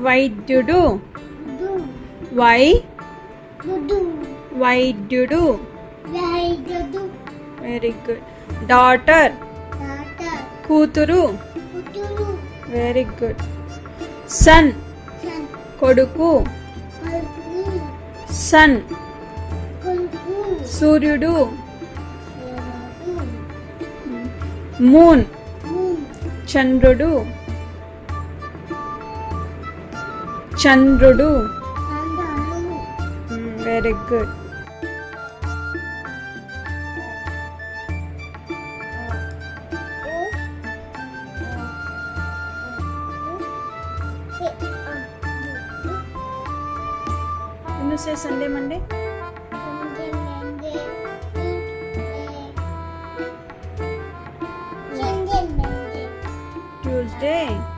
వైద్యుడు. Do why do వైద్యుడు. వైద్యుడు వెరీ గుడ్. డాటర్ డాక్టర్ కూతురు. కూతురు వెరీ గుడ్. సన్ సన్ కొడుకు. కొడుకు సన్ కొడుకు సూర్యుడు. ఎవరు మూన్ మూన్ చంద్రుడు. చంద్రుడు. చంద్రుడు very good. You say Sunday, Monday? Tuesday.